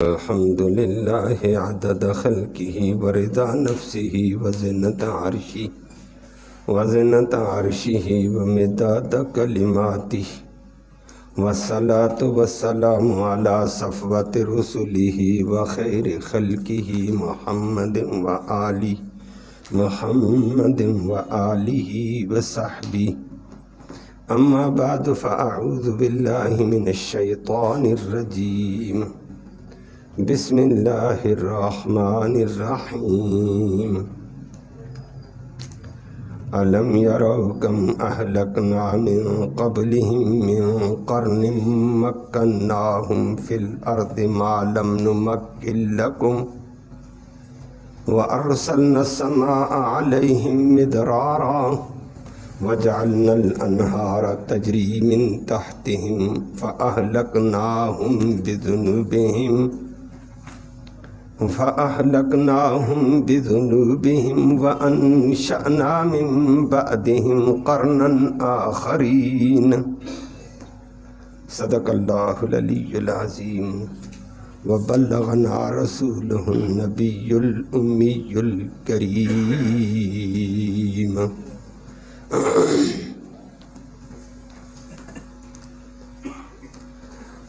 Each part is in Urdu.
الحمد لله عدد خلقه ورضا نفسه وزنة عرشه ومداد كلماته والصلاة والسلام على صفوة رسله وخير خلقه محمد وآله وصحبه. أما بعد فأعوذ بالله من الشيطان الرجيم. بسم اللہ الرحمن الرحیم. ألم يروا كم أهلكنا من قبلهم من قرن مكناهم في الأرض ما لم نمكن لكم وأرسلنا السماء عليهم مدرارا وجعلنا الأنهار تجري من تحتهم فأهلكناهم بذنوبهم وأنشأنا من بعدهم قرنا آخرين. صدق الله العلي العظيم وبلغنا رسوله النبي الأمي الكريم.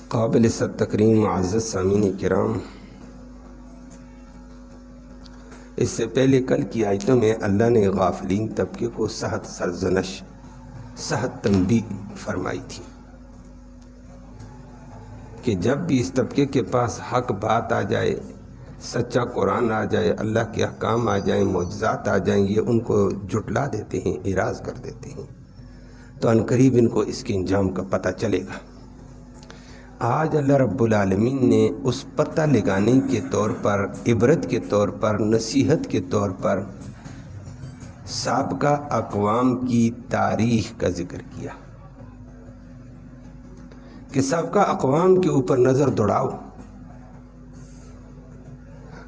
قابل تکریم معزز سامعین کرام، اس سے پہلے کل کی آیتوں میں اللہ نے غافلین طبقے کو سخت سرزنش، سخت تنبیہ فرمائی تھی کہ جب بھی اس طبقے کے پاس حق بات آ جائے، سچا قرآن آ جائے، اللہ کے احکام آ جائیں، معجزات آ جائیں، یہ ان کو جھٹلا دیتے ہیں، اعراض کر دیتے ہیں، تو عنقریب ان کو اس کے انجام کا پتہ چلے گا. آج اللہ رب العالمین نے اس پتہ لگانے کے طور پر، عبرت کے طور پر، نصیحت کے طور پر سابقہ اقوام کی تاریخ کا ذکر کیا کہ سابقہ اقوام کے اوپر نظر دوڑاؤ.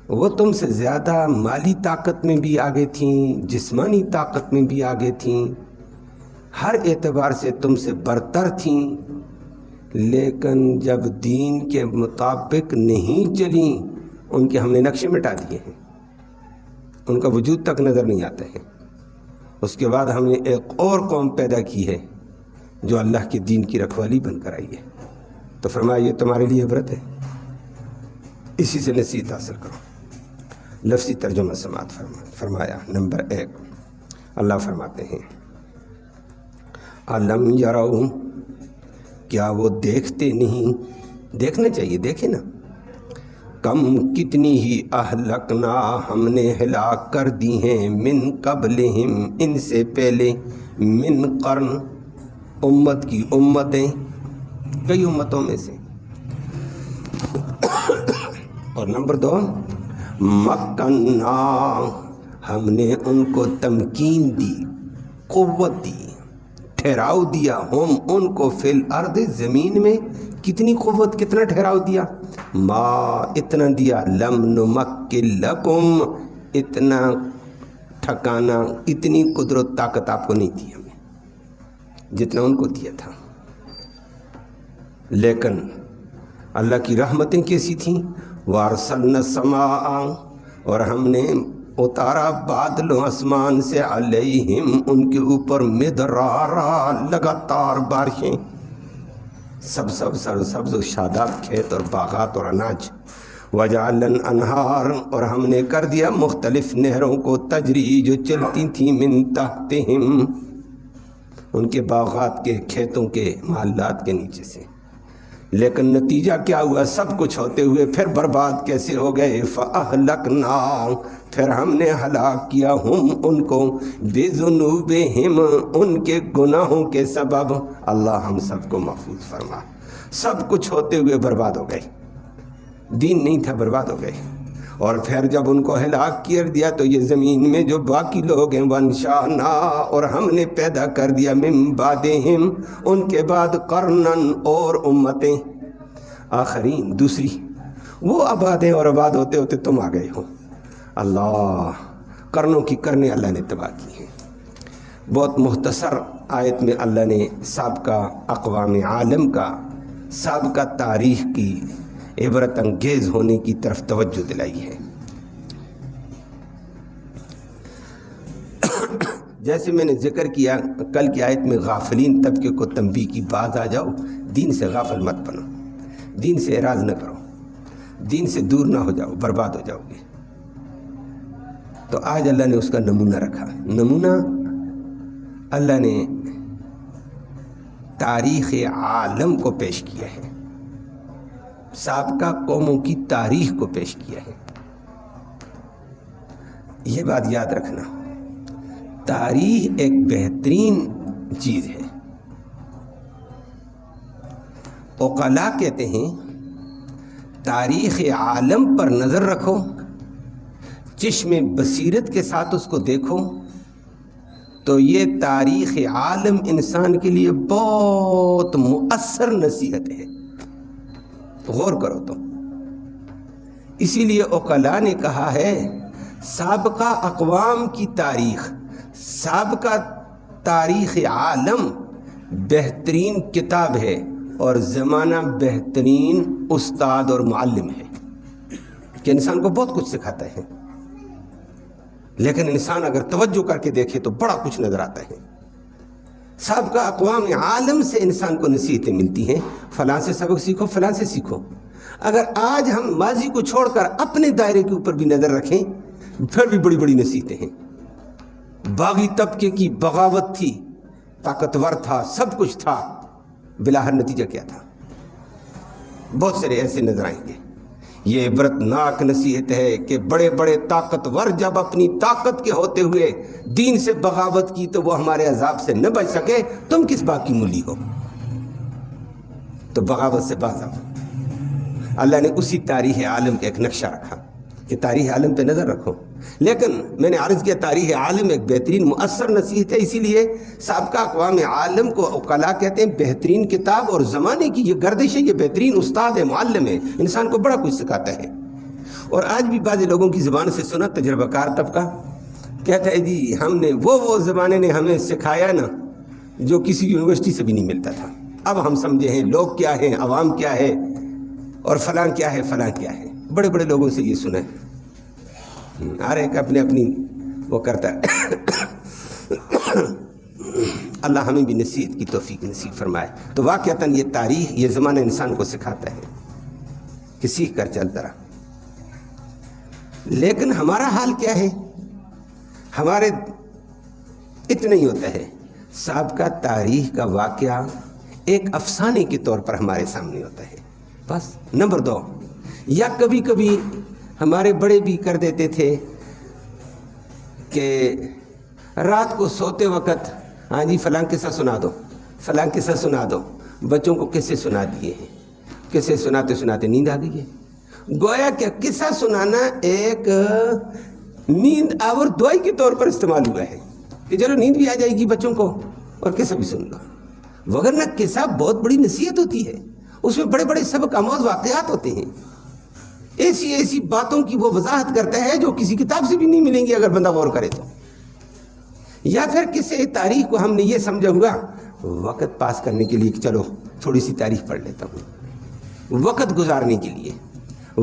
وہ تم سے زیادہ مالی طاقت میں بھی آگے تھیں، جسمانی طاقت میں بھی آگے تھیں، ہر اعتبار سے تم سے برتر تھیں، لیکن جب دین کے مطابق نہیں چلیں، ان کے ہم نے نقشے مٹا دیے ہیں، ان کا وجود تک نظر نہیں آتا ہے. اس کے بعد ہم نے ایک اور قوم پیدا کی ہے جو اللہ کے دین کی رکھوالی بن کر آئی ہے. تو فرمایا یہ تمہارے لیے عبرت ہے، اسی سے نصیحت حاصل کرو. لفظی ترجمہ سماعت فرمایا. نمبر 1، اللہ فرماتے ہیں علم یروا، کیا وہ دیکھتے نہیں؟ دیکھنا چاہیے، دیکھیں نا. کم کتنی ہی اہلکنا، ہم نے ہلاک کر دی ہیں، من قبلہم، ان سے پہلے، من قرن، امت کی امتیں، کئی امتوں میں سے. اور نمبر 2، مکننا، ہم نے ان کو تمکین دی، قوت دی، ٹھہراؤ دیا، ہم ان کو فی الارض، زمین میں. کتنی قوت، کتنا ٹھہراؤ دیا؟ ما، اتنا دیا، لم نمکن لکم، اتنا ٹھکانا، اتنی قدرت طاقت آپ کو نہیں دی ہمیں جتنا ان کو دیا تھا. لیکن اللہ کی رحمتیں کیسی تھیں؟ وارسلنا السماء، اور ہم نے اتارا بادل آسمان سے، علیہم، ان کے اوپر، مدرارا، لگاتار بارشیں، سبز و شاداب کھیت اور باغات اور اناج. وجعلنا الانہار، اور ہم نے کر دیا مختلف نہروں کو، تجری، جو چلتی تھیں، من تحتہم، ان کے باغات کے، کھیتوں کے، محلات کے نیچے سے. لیکن نتیجہ کیا ہوا؟ سب کچھ ہوتے ہوئے پھر برباد کیسے ہو گئے؟ فَأَهْلَكْنَا، پھر ہم نے ہلاک کیا، ہم ان کو، بِذُنُوبِهِمْ، ان کے گناہوں کے سبب. اللہ ہم سب کو محفوظ فرما. سب کچھ ہوتے ہوئے برباد ہو گئے، دین نہیں تھا، برباد ہو گئے. اور پھر جب ان کو ہلاک کر دیا تو یہ زمین میں جو باقی لوگ ہیں، وَانشَأْنَا، اور ہم نے پیدا کر دیا، مِن بَعْدِهِمْ، ان کے بعد، قَرْنًا، اور امتیں آخرین، دوسری. وہ آباد ہیں اور آباد ہوتے ہوتے تم آ گئے ہو. اللہ، کرنوں کی کرنے اللہ نے تباہ کی ہیں. بہت مختصر آیت میں اللہ نے سابقہ اقوام عالم کا، سابقہ تاریخ کی عبرت انگیز ہونے کی طرف توجہ دلائی ہے۔ جیسے میں نے ذکر کیا کل کی آیت میں، غافلین طبقے کو تنبیہ کی، باز آ جاؤ، دین سے غافل مت بنو، دین سے اعراض نہ کرو، دین سے دور نہ ہو جاؤ، برباد ہو جاؤ گے۔ تو آج اللہ نے اس کا نمونہ رکھا۔ نمونہ اللہ نے تاریخ عالم کو پیش کیا ہے، سابقہ قوموں کی تاریخ کو پیش کیا ہے۔ یہ بات یاد رکھنا، تاریخ ایک بہترین چیز ہے۔ عقلاء کہتے ہیں تاریخ عالم پر نظر رکھو، چشم بصیرت کے ساتھ اس کو دیکھو، تو یہ تاریخ عالم انسان کے لیے بہت مؤثر نصیحت ہے۔ غور کرو تو اسی لیے عقلاء نے کہا ہے سابقہ اقوام کی تاریخ، سابقہ تاریخ عالم بہترین کتاب ہے اور زمانہ بہترین استاد اور معلم ہے، کہ انسان کو بہت کچھ سکھاتا ہے، لیکن انسان اگر توجہ کر کے دیکھے تو بڑا کچھ نظر آتا ہے۔ سابقہ اقوام عالم سے انسان کو نصیحتیں ملتی ہیں، فلاں سے سبق سیکھو، فلاں سے سیکھو۔ اگر آج ہم ماضی کو چھوڑ کر اپنے دائرے کے اوپر بھی نظر رکھیں، پھر بھی بڑی بڑی نصیحتیں ہیں۔ باغی طبقے کی بغاوت تھی، طاقتور تھا، سب کچھ تھا، بلاہر نتیجہ کیا تھا؟ بہت سارے ایسے نظر آئیں گے۔ یہ عبرتناک نصیحت ہے کہ بڑے بڑے طاقتور جب اپنی طاقت کے ہوتے ہوئے دین سے بغاوت کی تو وہ ہمارے عذاب سے نہ بچ سکے، تم کس بات کی مولی ہو؟ تو بغاوت سے باز آؤ۔ اللہ نے اسی تاریخ عالم کا ایک نقشہ رکھا کہ تاریخ عالم پہ نظر رکھو، لیکن میں نے عرض کیا تاریخ عالم ایک بہترین مؤثر نصیحت ہے، اسی لیے سابقہ اقوام عالم کو عقلاء کہتے ہیں بہترین کتاب، اور زمانے کی یہ گردش ہے، یہ بہترین استاد ہے، معلم ہے، انسان کو بڑا کچھ سکھاتا ہے۔ اور آج بھی بعض لوگوں کی زبان سے سنا، تجربہ کار طبقہ کہتا ہے جی ہم نے وہ زمانے نے ہمیں سکھایا نا جو کسی یونیورسٹی سے بھی نہیں ملتا تھا، اب ہم سمجھے ہیں لوگ کیا ہیں، عوام کیا ہے، اور فلاں کیا ہے، فلاں کیا ہے۔ بڑے بڑے لوگوں سے یہ سنا ہے، ہر ایک اپنی وہ کرتا ہے۔ اللہ ہمیں بھی نصیحت کی توفیق نصیب فرمائے۔ تو واقعتاً یہ تاریخ، یہ زمانہ انسان کو سکھاتا ہے کہ سیکھ کر چلتا رہا۔ لیکن ہمارا حال کیا ہے؟ ہمارے اتنا ہی ہوتا ہے، سابقہ تاریخ کا واقعہ ایک افسانے کے طور پر ہمارے سامنے ہوتا ہے بس۔ نمبر 2، یا کبھی کبھی ہمارے بڑے بھی کر دیتے تھے کہ رات کو سوتے وقت ہاں جی فلاں قصہ سنا دو، فلاں قصہ سنا دو۔ بچوں کو قصے سنا دیے ہیں، قصے سناتے سناتے نیند آ گئی ہے۔ گویا کہ قصہ سنانا ایک نیند آور دوائی کے طور پر استعمال ہوا ہے کہ چلو نیند بھی آ جائے گی بچوں کو اور قصہ بھی سن لو، وگرنہ قصہ بہت بڑی نصیحت ہوتی ہے، اس میں بڑے بڑے سبق آموز واقعات ہوتے ہیں، ایسی ایسی باتوں کی وہ وضاحت کرتا ہے جو کسی کتاب سے بھی نہیں ملیں گی اگر بندہ غور کرے تو۔ یا پھر کسی تاریخ کو ہم نے یہ سمجھا ہوا وقت پاس کرنے کے لیے کہ چلو تھوڑی سی تاریخ پڑھ لیتا ہوں، وقت گزارنے کے لیے،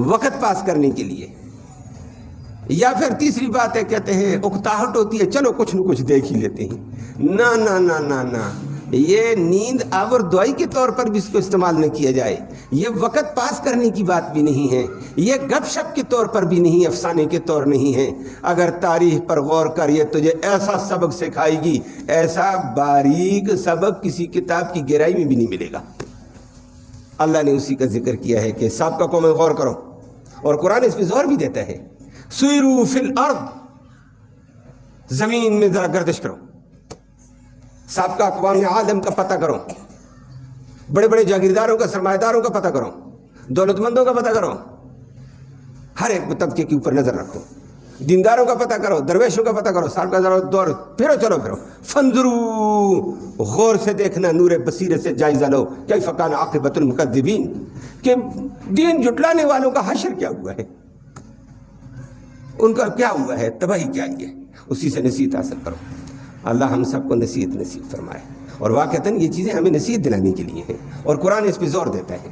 وقت پاس کرنے کے لیے۔ یا پھر تیسری بات ہے کہتے ہیں اکتاہٹ ہوتی ہے، چلو کچھ نہ کچھ دیکھ ہی لیتے ہیں۔ نہ نہ نہ نہ نہ، یہ نیند آور دوائی کے طور پر بھی اس کو استعمال نہ کیا جائے، یہ وقت پاس کرنے کی بات بھی نہیں ہے، یہ گپ شپ کے طور پر بھی نہیں، افسانے کے طور نہیں ہے۔ اگر تاریخ پر غور کر یہ تجھے ایسا سبق سکھائے گی، ایسا باریک سبق کسی کتاب کی گہرائی میں بھی نہیں ملے گا۔ اللہ نے اسی کا ذکر کیا ہے کہ سابقہ قوم میں غور کرو، اور قرآن اس پہ زور بھی دیتا ہے، سیروا فی الارض، زمین میں ذرا گردش کرو، سابقہ اقوام عالم کا پتہ کرو، بڑے بڑے جاگیرداروں کا، سرمایہ داروں کا پتہ کرو، دولت مندوں کا پتہ کرو، ہر ایک طبقے کے اوپر نظر رکھو، دینداروں کا پتہ کرو، درویشوں کا پتہ کرو، سابقہ ذرا دور پھرو، چلو پھرو، فانظروا، غور سے دیکھنا، نور بصیرت سے جائزہ لو، کیف کان عاقبۃ المکذبین، کہ دین جھٹلانے والوں کا حشر کیا ہوا ہے، ان کا کیا ہوا ہے، تباہی کیا ہے، اسی سے نصیحت حاصل کرو۔ اللہ ہم سب کو نصیحت نصیب فرمائے، اور واقعتاً یہ چیزیں ہمیں نصیحت دلانے کے لیے ہیں، اور قرآن اس پہ زور دیتا ہے۔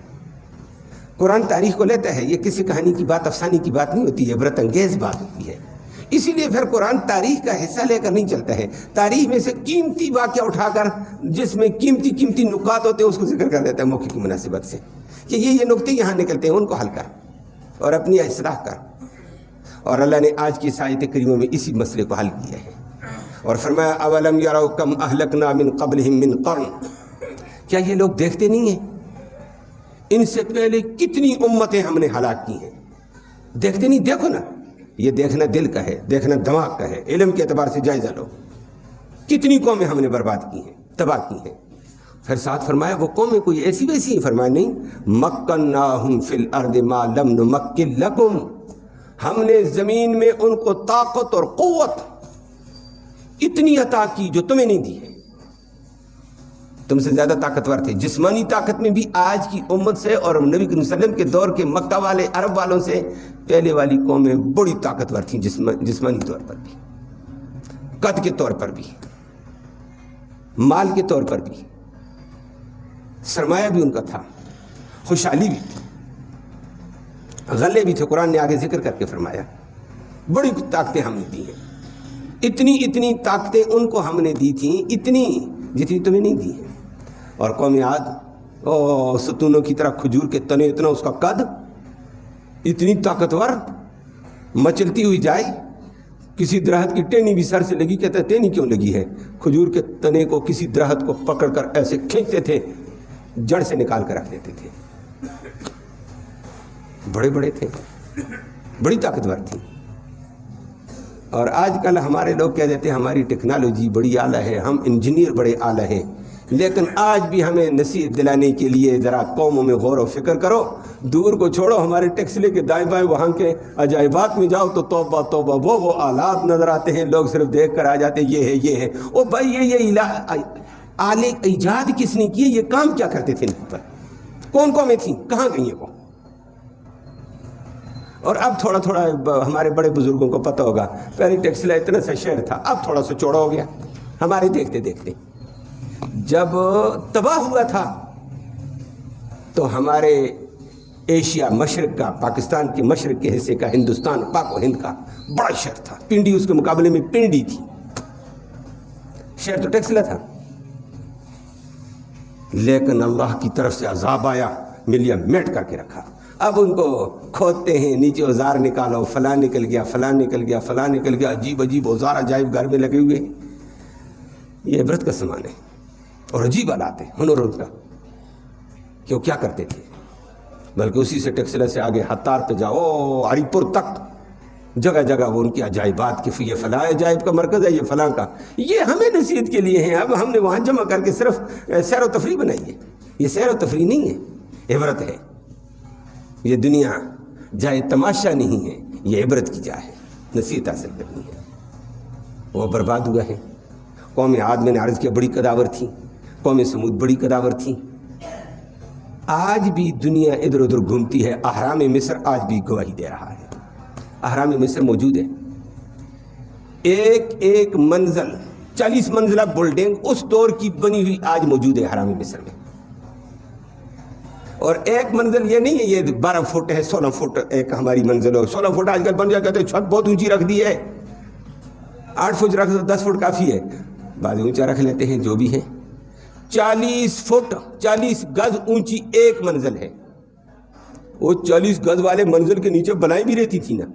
قرآن تاریخ کو لیتا ہے، یہ کسی کہانی کی بات، افسانے کی بات نہیں ہوتی ہے، عبرت انگیز بات ہوتی ہے۔ اسی لیے پھر قرآن تاریخ کا حصہ لے کر نہیں چلتا ہے، تاریخ میں سے قیمتی واقعہ اٹھا کر جس میں قیمتی نکات ہوتے ہیں اس کو ذکر کر دیتا ہے موقع کی مناسبت سے، کہ یہ نکتے یہاں نکلتے ہیں، ان کو حل کر اور اپنی اصلاح کر۔ اور اللہ نے آج کی آیت کریمہ میں اسی مسئلے کو حل کیا ہے اور فرمایا اولم یروا کم اہلکنا من قبلہم من قرن، کیا یہ لوگ دیکھتے نہیں ہیں ان سے پہلے کتنی امتیں ہم نے ہلاک کی ہیں؟ دیکھتے نہیں؟ دیکھو نا، یہ دیکھنا دل کا ہے، دیکھنا دماغ کا ہے، علم کے اعتبار سے جائزہ لو، کتنی قومیں ہم نے برباد کی ہیں، تباہ کی ہیں۔ پھر ساتھ فرمایا وہ قومیں کوئی ایسی ویسی ہیں؟ فرمایا نہیں، مکناہم فی الارض ما لم نمکن لکم، ہم نے زمین میں ان کو طاقت اور قوت اتنی عطا کی جو تمہیں نہیں دی ہے، تم سے زیادہ طاقتور تھے جسمانی طاقت میں بھی۔ آج کی امت سے اور نبی صلی اللہ علیہ وسلم کے دور کے مکہ والے عرب والوں سے پہلے والی قومیں بڑی طاقتور تھیں، جسمانی طور پر بھی، قد کے طور پر بھی، مال کے طور پر بھی، سرمایہ بھی ان کا تھا، خوشحالی بھی تھی، غلے بھی تھے۔ قرآن نے آگے ذکر کر کے فرمایا بڑی طاقتیں ہم نے دی ہیں، اتنی طاقتیں ان کو ہم نے دی تھیں، اتنی جتنی تمہیں نہیں دی ہیں۔ اور قوم عاد ستونوں کی طرح کھجور کے تنے، اتنا اس کا قد، اتنی طاقتور، مچلتی ہوئی جائے، کسی درخت کی ٹہنی بھی سر سے لگی، کہتا ہے ٹہنی کیوں لگی ہے؟ کھجور کے تنے کو کسی درخت کو پکڑ کر ایسے کھینچتے تھے، جڑ سے نکال کر رکھ دیتے تھے، بڑے تھے، بڑی طاقتور تھی۔ اور آج کل ہمارے لوگ کہہ دیتے ہیں ہماری ٹیکنالوجی بڑی اعلیٰ ہے، ہم انجینئر بڑے اعلیٰ ہیں، لیکن آج بھی ہمیں نصیحت دلانے کے لیے ذرا قوموں میں غور و فکر کرو، دور کو چھوڑو، ہمارے ٹیکس لے کے دائیں بائیں وہاں کے عجائبات میں جاؤ تو توبہ وہ آلات نظر آتے ہیں، لوگ صرف دیکھ کر آ جاتے ہیں یہ ہے۔ او بھائی یہ آلے ایجاد کس نے کیے؟ یہ کام کیا کرتے تھے ان پر؟ کون قومیں تھیں؟ کہاں گئی ہیں وہ؟ اور اب تھوڑا ہمارے بڑے بزرگوں کو پتہ ہوگا، پہلے ٹیکسلا اتنا سا شہر تھا، اب تھوڑا سا چوڑا ہو گیا ہمارے دیکھتے۔ جب تباہ ہوا تھا تو ہمارے ایشیا مشرق کا، پاکستان کے مشرق کے حصے کا، ہندوستان، پاک و ہند کا بڑا شہر تھا، پنڈی اس کے مقابلے میں پنڈی تھی، شہر تو ٹیکسلا تھا، لیکن اللہ کی طرف سے عذاب آیا، ملیا میٹ کر کے رکھا۔ اب ان کو کھودتے ہیں، نیچے اوزار نکالو، فلاں نکل گیا، عجیب اوزار عجائب گھر میں لگے ہوئے ہیں۔ یہ عبرت کا سامان ہے اور عجیب آلات ہیں ہنر ان کا، کہ وہ کیا کرتے تھے۔ بلکہ اسی سے ٹیکسلا سے آگے ہتار پہ جاؤ، ہری پور تک جگہ وہ ان کی عجائبات کی، یہ فلاں عجائب کا مرکز ہے، یہ فلاں کا، یہ ہمیں نصیحت کے لیے ہیں۔ اب ہم نے وہاں جمع کر کے صرف سیر و تفریح بنائی ہے، یہ سیر و تفریح نہیں ہے، عبرت ہے۔ یہ دنیا جائے تماشا نہیں ہے، یہ عبرت کی جا ہے، نصیحت حاصل کرنی ہے۔ وہ برباد ہوا ہے۔ قوم عاد میں نے عرض کیا بڑی قداور تھی، قوم سمود بڑی قداور تھی۔ آج بھی دنیا ادھر ادھر گھومتی ہے، اہرام مصر آج بھی گواہی دے رہا ہے، اہرام مصر موجود ہے، ایک منزل 40 منزلہ بلڈنگ اس دور کی بنی ہوئی آج موجود ہے اہرام مصر میں۔ اور ایک منزل یہ نہیں ہے یہ 12 فٹ ہے، 16 فٹ ایک ہماری منزل ہو، 16 فٹ آج کل بن جائے، کہتے ہیں چھت بہت اونچی رکھ دی ہے، 8 فٹ رکھ دو، 10 فٹ کافی ہے، بعض اونچا رکھ لیتے ہیں، جو بھی ہے 40 فٹ 40 گز اونچی ایک منزل ہے۔ وہ 40 گز والے منزل کے نیچے بلائیں بھی رہتی تھی نا،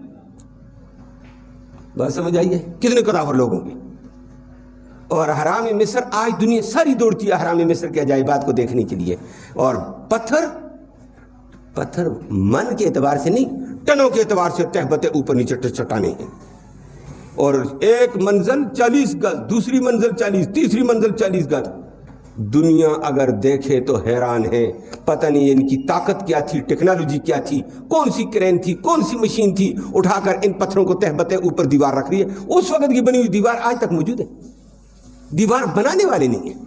بات سمجھ آئیے کتنے قداور لوگ ہوں گے۔ اور اہرام مصر آج دنیا ساری دوڑتی ہے اہرام مصر کے عجائبات کو دیکھنے کے لیے۔ اور پتھر من کے اعتبار سے نہیں، ٹنوں کے اعتبار سے تہبتیں اوپر نیچے چٹانیں ہیں۔ اور ایک منزل 40 گز، دوسری منزل 40، تیسری منزل 40 گز۔ دنیا اگر دیکھے تو حیران ہے، پتہ نہیں ان کی طاقت کیا تھی، ٹیکنالوجی کیا تھی، کون سی کرین تھی، کون سی مشین تھی، اٹھا کر ان پتھروں کو تہبتیں اوپر دیوار رکھ رہی ہے۔ اس وقت کی بنی ہوئی دیوار آج تک موجود ہے، دیوار بنانے والے نہیں ہیں،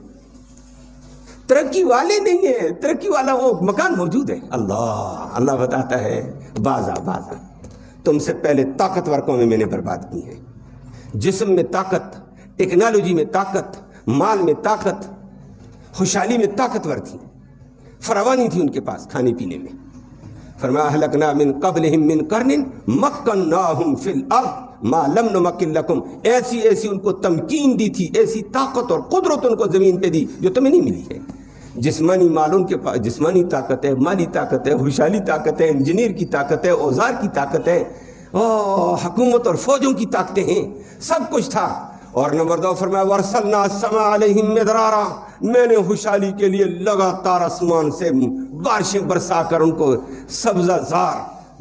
ترقی والے نہیں ہیں، ترقی والا وہ مکان موجود ہے۔ اللہ بتاتا ہے بازا تم سے پہلے طاقتور قومیں میں نے برباد کی ہیں، جسم میں طاقت، ٹیکنالوجی میں طاقت، مال میں طاقت، خوشحالی میں طاقتور تھی، فراوانی تھی ان کے پاس کھانے پینے میں، فرمایا اہلکنا من قبلہم من قرن مکناہم فی الارض ما لم نمکن لکم، ایسی ایسی ان کو تمکین دی تھی، ایسی طاقت اور قدرت ان کو زمین پہ دی جو تمہیں نہیں ملی ہے۔ جسمانی مال ان کے پاس، جسمانی طاقت ہے، مالی طاقت ہے، ہوشیاری طاقت ہے، انجینئر کی طاقت ہے، اوزار کی طاقت ہے، حکومت اور فوجوں کی طاقتیں ہیں، سب کچھ تھا۔ اور نمبر 2 فرمایا وَأَرْسَلْنَا السَّمَاءَ عَلَيْهِم مِّدْرَارًا، میں نے خوشحالی کے لیے لگاتار آسمان سے بارشیں برسا کر ان کو سبزہ زار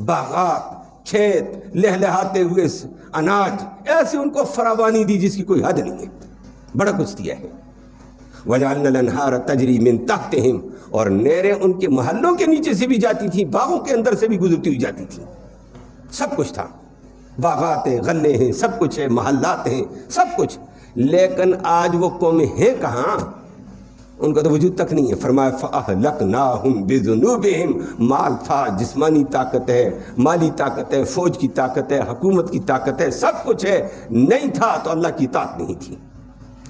باغات، کھیت، لہلہاتے ہوئے اناج، ایسے ان کو فراوانی دی جس کی کوئی حد نہیں ہے، بڑا کچھ دیا ہے۔ وَجَعَلْنَا الْأَنْهَارَ تَجْرِي مِن تَحْتِهِمْ، اور نہریں ان کے محلوں کے نیچے سے بھی جاتی تھیں، باغوں کے اندر سے بھی گزرتی ہوئی جاتی تھیں، سب کچھ تھا، باغات ہیں، غلے ہیں، سب کچھ ہے، محلات ہیں، سب کچھ۔ لیکن آج وہ قومیں ہیں کہاں؟ ان کا تو وجود تک نہیں ہے۔ فرمایا فَأَهْلَكْنَاهُمْ بِذُنُوبِهِمْ، مال تھا، جسمانی طاقت ہے، مالی طاقت ہے، فوج کی طاقت ہے، حکومت کی طاقت ہے، سب کچھ ہے، نہیں تھا تو اللہ کی اطاعت نہیں تھی۔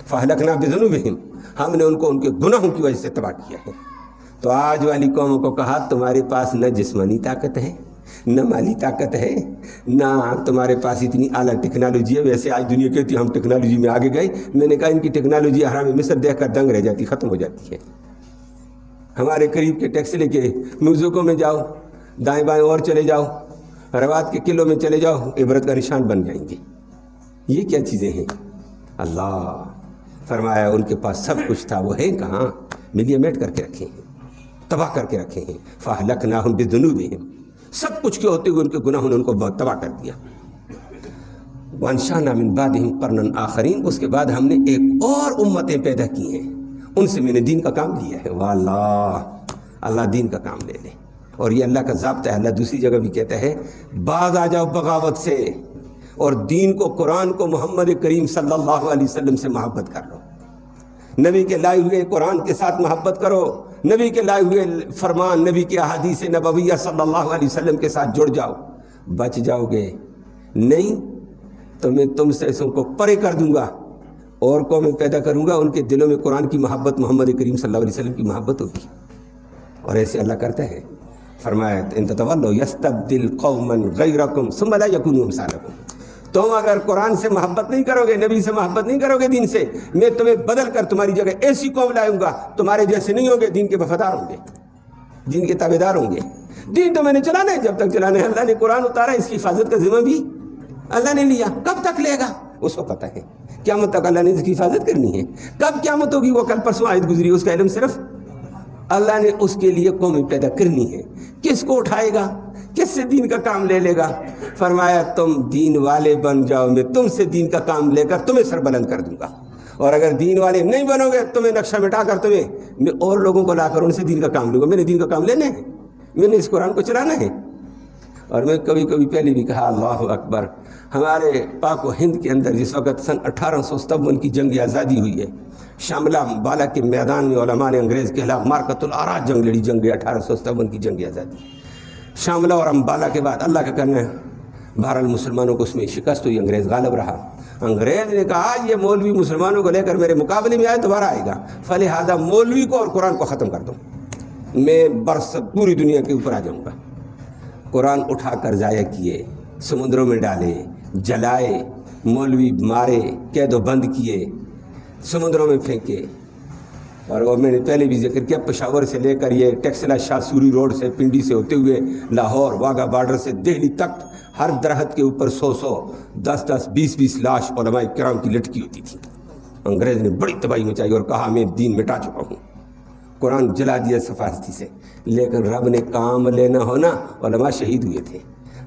فَأَهْلَكْنَا بِذُنُوبِهِمْ، ہم نے ان کو ان کے گناہوں کی وجہ سے تباہ کیا ہے۔ تو آج والی قوموں کو کہا تمہارے پاس نہ جسمانی طاقت ہے، نہ مالی طاقت ہے، نہ تمہارے پاس اتنی اعلیٰ ٹیکنالوجی ہے۔ ویسے آج دنیا کہتی ہے ہم ٹیکنالوجی میں آگے گئے، میں نے کہا ان کی ٹیکنالوجی احرام مصر دیکھ کر دنگ رہ جاتی، ختم ہو جاتی ہے۔ ہمارے قریب کے ٹیکسی لے کے میوزکوں میں جاؤ، دائیں بائیں اور چلے جاؤ، روات کے قلعوں میں چلے جاؤ، عبرت کا نشان بن جائیں گے۔ یہ کیا چیزیں ہیں؟ اللہ فرمایا ان کے پاس سب کچھ تھا، وہ ہیں کہاں؟ ملیا میٹ کر کے رکھے ہیں، تباہ کر کے رکھے ہیں۔ فَأَهْلَكْنَاهُمْ بِذُنُوبِهِمْ، سب کچھ کے ہوتے ہوئے ان کے گناہوں نے ان کو بہت تباہ کر دیا۔ وَأَنشَأْنَا مِن بَعْدِهِمْ قَرْنًا آخَرِينَ، اس کے بعد ہم نے ایک اور امتیں پیدا کی ہیں، ان سے میں نے دین کا کام لیا ہے۔ واللہ اللہ دین کا کام لے لے، اور یہ اللہ کا ضابطہ ہے۔ اللہ دوسری جگہ بھی کہتا ہے باز آ جاؤ بغاوت سے، اور دین کو، قرآن کو، محمد کریم صلی اللہ علیہ وسلم سے محبت کر لو، نبی کے لائے ہوئے قرآن کے ساتھ محبت کرو، نبی کے لائے ہوئے فرمان، نبی کے احادیث نبویہ صلی اللہ علیہ وسلم کے ساتھ جڑ جاؤ، بچ جاؤ گے۔ نہیں تو میں تم سے اس کو پرے کر دوں گا، اور قومیں پیدا کروں گا، ان کے دلوں میں قرآن کی محبت، محمد کریم صلی اللہ علیہ وسلم کی محبت ہوگی۔ اور ایسے اللہ کرتا ہے۔ فرمایا ان تتولوا یستبدل قوما غیرکم ثم لا یکونوا امثالکم، تم اگر قرآن سے محبت نہیں کرو گے، نبی سے محبت نہیں کرو گے، دین سے، میں تمہیں بدل کر تمہاری جگہ ایسی قوم لاؤں گا، تمہارے جیسے نہیں ہوں گے، دین کے وفادار ہوں گے، دین کے تابعدار ہوں گے۔ دین تو میں نے چلانا ہے، جب تک چلانا ہے۔ اللہ نے قرآن اتارا، اس کی حفاظت کا ذمہ بھی اللہ نے لیا۔ کب تک لے گا اس کو پتہ ہے، قیامت تک اللہ نے اس کی حفاظت کرنی ہے۔ کب قیامت ہوگی، وہ کل پرسوں آیت گزری، اس کا علم صرف اللہ نے اس کے لیے قومیں پیدا کرنی ہے۔ کس کو اٹھائے گا، کس سے دین کا کام لے لے گا؟ فرمایا تم دین والے بن جاؤ، میں تم سے دین کا کام لے کر تمہیں سر بلند کر دوں گا، اور اگر دین والے نہیں بنو گے، تمہیں نقشہ مٹا کر تمہیں میں اور لوگوں کو لا کر ان سے دین کا کام لوں گا۔ میں نے دین کا کام لینا ہے، میں نے اس قرآن کو چلانا ہے۔ اور میں کبھی کبھی پہلے بھی کہا اللہ اکبر، ہمارے پاک و ہند کے اندر جس وقت سن 1857 کی جنگ آزادی ہوئی ہے، شاملہ بالا کے میدان میں علماء نے انگریز کے خلاف مارکۃ الارا جنگ لڑی، جنگ 1857 کی جنگ آزادی۔ شاملہ اور امبالہ کے بعد اللہ کا کرنا ہے، بہرحال مسلمانوں کو اس میں شکست ہوئی، انگریز غالب رہا۔ انگریز نے کہا یہ مولوی مسلمانوں کو لے کر میرے مقابلے میں آئے دوبارہ آئے گا، فلہذا مولوی کو اور قرآن کو ختم کر دو، میں برس پوری دنیا کے اوپر آ جاؤں گا۔ قرآن اٹھا کر ضائع کیے، سمندروں میں ڈالے، جلائے، مولوی مارے، قید و بند کیے، سمندروں میں پھینکے۔ اور وہ میں نے پہلے بھی ذکر کیا، پشاور سے لے کر یہ ٹیکسلا شاہ سوری روڈ سے، پنڈی سے ہوتے ہوئے لاہور واگا بارڈر سے دہلی تک، ہر درخت کے اوپر 100 10 20 لاش علماء کرام کی لٹکی ہوتی تھی۔ انگریز نے بڑی تباہی مچائی اور کہا میں دین مٹا چکا ہوں، قرآن جلا دیا صفاستی سے۔ لیکن رب نے کام لینا ہونا، علماء شہید ہوئے تھے۔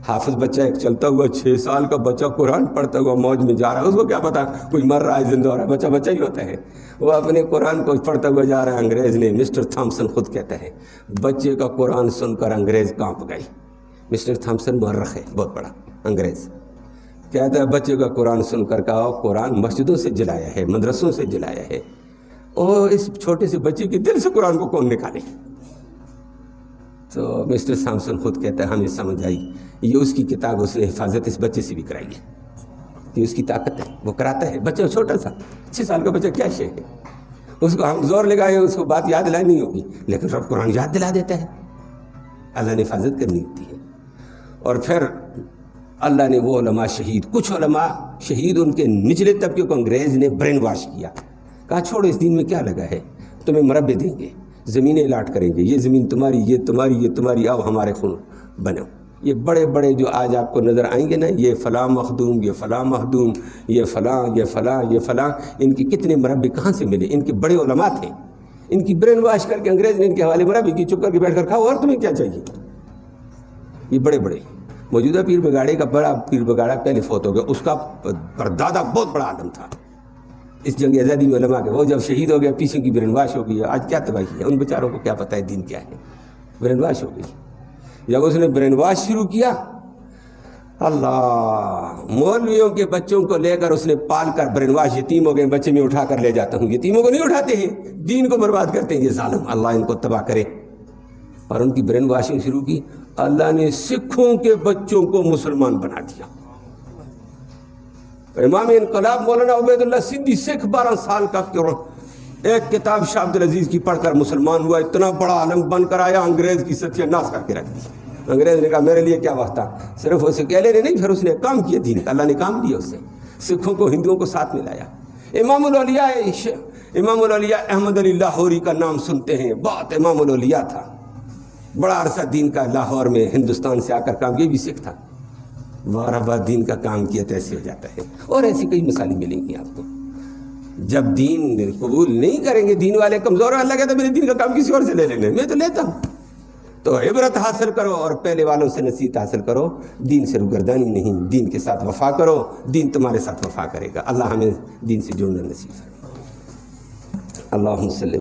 حافظ بچہ ایک چلتا ہوا 6 سال کا بچہ قرآن پڑھتا ہوا موج میں جا رہا ہے، اس کو کیا پتا کوئی مر رہا ہے زندہ ہو رہا ہے، بچہ بچہ ہی ہوتا ہے، وہ اپنے قرآن کو پڑھتا ہوا جا رہا ہے۔ انگریز نے، مسٹر تھامسن خود کہتا ہے، بچے کا قرآن سن کر انگریز کانپ گئی۔ مسٹر تھامسن مورخ ہے بہت بڑا انگریز، کہتا ہے بچے کا قرآن سن کر کہا قرآن مسجدوں سے جلایا ہے، مدرسوں سے جلایا ہے، اور اس چھوٹے سے بچے کے دل سے قرآن کو کون نکالے؟ تو مسٹر تھامسن خود کہتا ہے ہمیں سمجھ آئی، یہ اس کی کتاب، اس نے حفاظت اس بچے سے بھی کرائی ہے، یہ اس کی طاقت ہے، وہ کراتا ہے۔ بچہ چھوٹا سا 6 سال کا بچہ کیا شے ہے، اس کو ہم زور لگائے اس کو بات یاد دلانی نہیں ہوگی، لیکن رب قرآن یاد دلا دیتا ہے۔ اللہ نے حفاظت کرنی ہوتی ہے. اور پھر اللہ نے وہ علماء شہید، کچھ علماء شہید ان کے نچلے طبقے کو انگریز نے برین واش کیا، کہا چھوڑو اس دین میں کیا لگا ہے، تمہیں مربع دیں گے، زمینیں الاٹ کریں گے، یہ زمین تمہاری، یہ تمہاری، یہ تمہاری، آؤ ہمارے خون بنو. یہ بڑے بڑے جو آج آپ کو نظر آئیں گے نا، یہ فلاں مخدوم، یہ فلاں مخدوم، یہ فلاں، یہ فلاں، یہ فلاں، ان کے کتنے مربع کہاں سے ملے؟ ان کے بڑے علماء تھے، ان کی برین واش کر کے انگریز نے ان کے حوالے مربع کی، چپ کر کے بیٹھ کر کھاؤ، اور تمہیں کیا چاہیے. یہ بڑے بڑے موجودہ پیر بگاڑے کا بڑا پیر بگاڑا پہلے فوت ہو گیا، اس کا پردادا بہت بڑا عالم تھا اس جنگ آزادی میں علماء کے، وہ جب شہید ہو گیا پیچھے کی برین واش ہو گئی. آج کیا تباہی ہے، ان بیچاروں کو کیا پتہ ہے دین کیا ہے، برین واش ہو گئی. جب اس نے برین واش شروع کیا، اللہ، مولویوں کے بچوں کو لے کر اس نے پال کر برین واش، یتیم ہو گئے بچے میں اٹھا کر لے جاتا ہوں، یتیموں کو نہیں اٹھاتے ہیں، دین کو برباد کرتے ہیں یہ ظالم، اللہ ان کو تباہ کرے. اور ان کی برین واشنگ شروع کی. اللہ نے سکھوں کے بچوں کو مسلمان بنا دیا. امام انقلاب مولانا عبید اللہ سندھی سکھ 12 سال کا ایک کتاب شاہ عبد العزیز کی پڑھ کر مسلمان ہوا، اتنا بڑا عالم بن کر آیا، انگریز کی ستیہ ناش کر کے رکھ دی. انگریز نے کہا میرے لیے کیا وقت تھا، صرف اسے کہلے نہیں، پھر اس نے کام کیا دین کا، اللہ نے کام دیا اس سے، سکھوں کو ہندوؤں کو ساتھ ملایا. امام الاولیاء احمد علی لاہوری کا نام سنتے ہیں، بہت امام الاولیاء تھا، بڑا عرصہ دین کا لاہور میں ہندوستان سے آ کر کام، یہ بھی سکھ تھا، 12 بار دین کا کام کیا تو ایسے ہو جاتا ہے. اور ایسی کئی مثالیں ملیں گی آپ کو. جب دین قبول نہیں کریں گے، دین والے کمزور ہیں، اللہ کہتا ہے میرے دین کا کام کسی اور سے لے لینے، میں تو لیتا ہوں. تو عبرت حاصل کرو اور پہلے والوں سے نصیحت حاصل کرو، دین سے روگردانی نہیں، دین کے ساتھ وفا کرو، دین تمہارے ساتھ وفا کرے گا. اللہ ہمیں دین سے جڑنا نصیب فرمائے. اللہم صلی